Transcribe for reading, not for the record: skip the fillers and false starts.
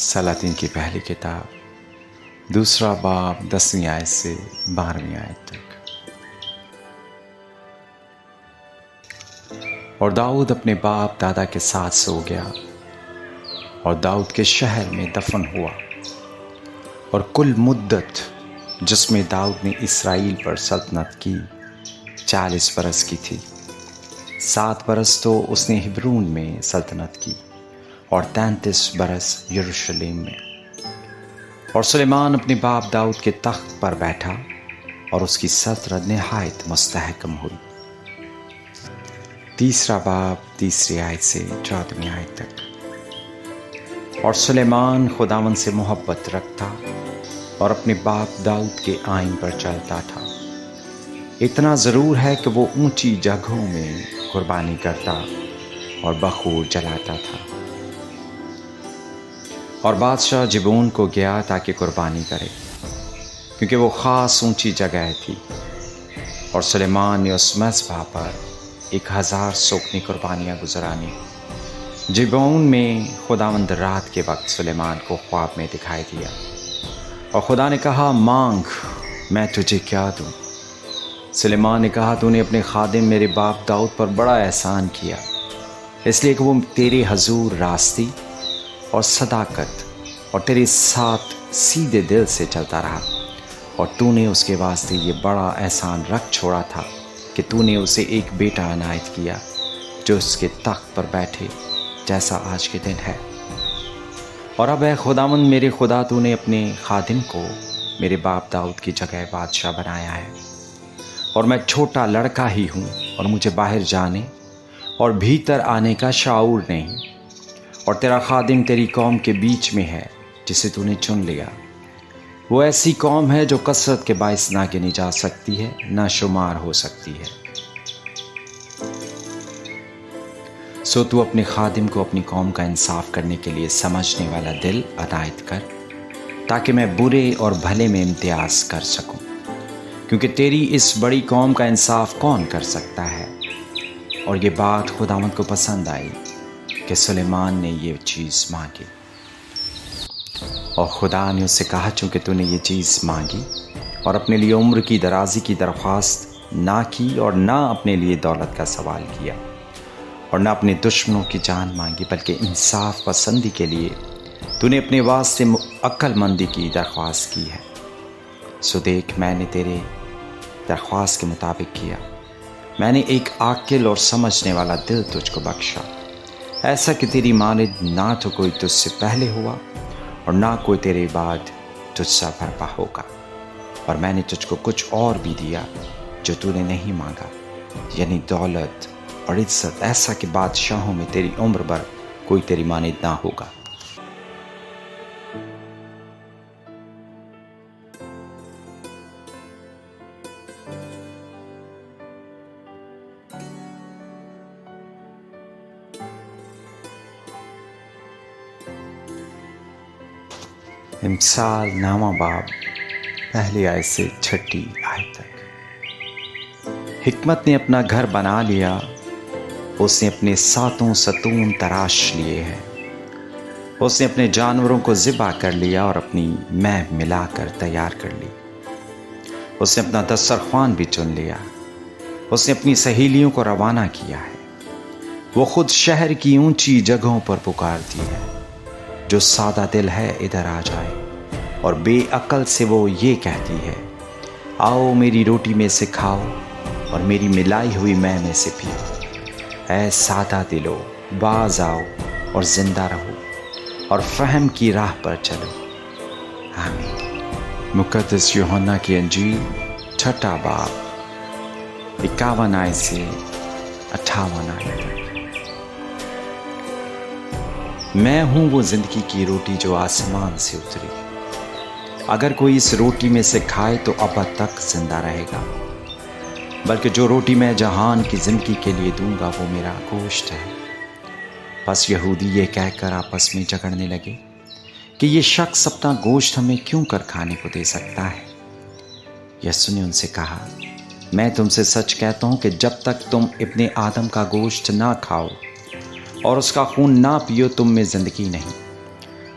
سلاطین کی پہلی کتاب دوسرا باب 10ویں آیت سے 12ویں آیت تک۔ اور داؤد اپنے باپ دادا کے ساتھ سو گیا اور داؤد کے شہر میں دفن ہوا، اور کل مدت جس میں داؤد نے اسرائیل پر سلطنت کی 40 برس کی تھی۔ 7 برس تو اس نے ہبرون میں سلطنت کی اور 33 برس یروشلم میں۔ اور سلیمان اپنے باپ داؤد کے تخت پر بیٹھا اور اس کی سلطنت نہایت مستحکم ہوئی۔ تیسرا باب 3 آیت سے 14ویں آیت تک۔ اور سلیمان خداوند سے محبت رکھتا اور اپنے باپ داؤد کے آئین پر چلتا تھا۔ اتنا ضرور ہے کہ وہ اونچی جگہوں میں قربانی کرتا اور بخور جلاتا تھا۔ اور بادشاہ جبون کو گیا تاکہ قربانی کرے، کیونکہ وہ خاص اونچی جگہ تھی۔ اور سلیمان نے اس مذبح پر 1000 سوکھنی قربانیاں گزرانی۔ جبون میں خداوند رات کے وقت سلیمان کو خواب میں دکھائی دیا، اور خدا نے کہا، مانگ، میں تجھے کیا دوں؟ سلیمان نے کہا، تو نے اپنے خادم میرے باپ داؤد پر بڑا احسان کیا، اس لیے کہ وہ تیرے حضور راستی اور صداقت اور تیرے ساتھ سیدھے دل سے چلتا رہا، اور تو نے اس کے واسطے یہ بڑا احسان رکھ چھوڑا تھا کہ تو نے اسے ایک بیٹا عنایت کیا جو اس کے تخت پر بیٹھے جیسا آج کے دن ہے۔ اور اب اے خداوند میرے خدا، تو نے اپنے خادم کو میرے باپ داؤد کی جگہ بادشاہ بنایا ہے، اور میں چھوٹا لڑکا ہی ہوں، اور مجھے باہر جانے اور بھیتر آنے کا شعور نہیں۔ اور تیرا خادم تیری قوم کے بیچ میں ہے جسے تو نے چن لیا۔ وہ ایسی قوم ہے جو کثرت کے باعث نہ گنی جا سکتی ہے، نہ شمار ہو سکتی ہے۔ سو تو اپنے خادم کو اپنی قوم کا انصاف کرنے کے لیے سمجھنے والا دل عنایت کر، تاکہ میں برے اور بھلے میں امتیاز کر سکوں، کیونکہ تیری اس بڑی قوم کا انصاف کون کر سکتا ہے؟ اور یہ بات خداوند کو پسند آئی کہ سلیمان نے یہ چیز مانگی۔ اور خدا نے اس سے کہا، چونکہ تو نے یہ چیز مانگی اور اپنے لیے عمر کی درازی کی درخواست نہ کی، اور نہ اپنے لیے دولت کا سوال کیا، اور نہ اپنے دشمنوں کی جان مانگی، بلکہ انصاف پسندی کے لیے تو نے اپنے واسطے عقل مندی کی درخواست کی ہے، سو دیکھ میں نے تیرے درخواست کے مطابق کیا۔ میں نے ایک عاقل اور سمجھنے والا دل تجھ کو بخشا، ایسا کہ تیری مانند نہ تو کوئی تجھ سے پہلے ہوا اور نہ کوئی تیرے بعد تجھ سا برپا ہوگا۔ اور میں نے تجھ کو کچھ اور بھی دیا جو تو نے نہیں مانگا، یعنی دولت اور عزت، ایسا کہ بادشاہوں میں تیری عمر بھر کوئی تیری مانند نہ ہوگا۔ امثال نامہ باب 1 آیت سے 6 آیت تک۔ حکمت نے اپنا گھر بنا لیا، اس نے اپنے 7 ستون تراش لیے ہیں۔ اس نے اپنے جانوروں کو ذبح کر لیا اور اپنی مہ ملا کر تیار کر لی۔ اس نے اپنا دسترخوان بھی چن لیا۔ اس نے اپنی سہیلیوں کو روانہ کیا ہے۔ وہ خود شہر کی اونچی جگہوں پر پکارتی ہے، جو سادہ دل ہے ادھر آ جائے، اور بے عقل سے وہ یہ کہتی ہے، آؤ میری روٹی میں سے کھاؤ اور میری ملائی ہوئی مے میں سے پیو۔ اے سادہ دلو، باز آؤ اور زندہ رہو، اور فہم کی راہ پر چلو۔ آمین۔ مقدس یوحنا کی انجیل 6 باب 51 آیت سے 58 آیت تک۔ میں ہوں وہ زندگی کی روٹی جو آسمان سے اتری۔ اگر کوئی اس روٹی میں سے کھائے تو ابد تک زندہ رہے گا، بلکہ جو روٹی میں جہان کی زندگی کے لیے دوں گا وہ میرا گوشت ہے۔ پس یہودی یہ کہہ کر آپس میں جھگڑنے لگے کہ یہ شخص اپنا گوشت ہمیں کیوں کر کھانے کو دے سکتا ہے؟ یسوع نے ان سے کہا، میں تم سے سچ کہتا ہوں کہ جب تک تم ابن آدم کا گوشت نہ کھاؤ اور اس کا خون نہ پیو، تم میں زندگی نہیں۔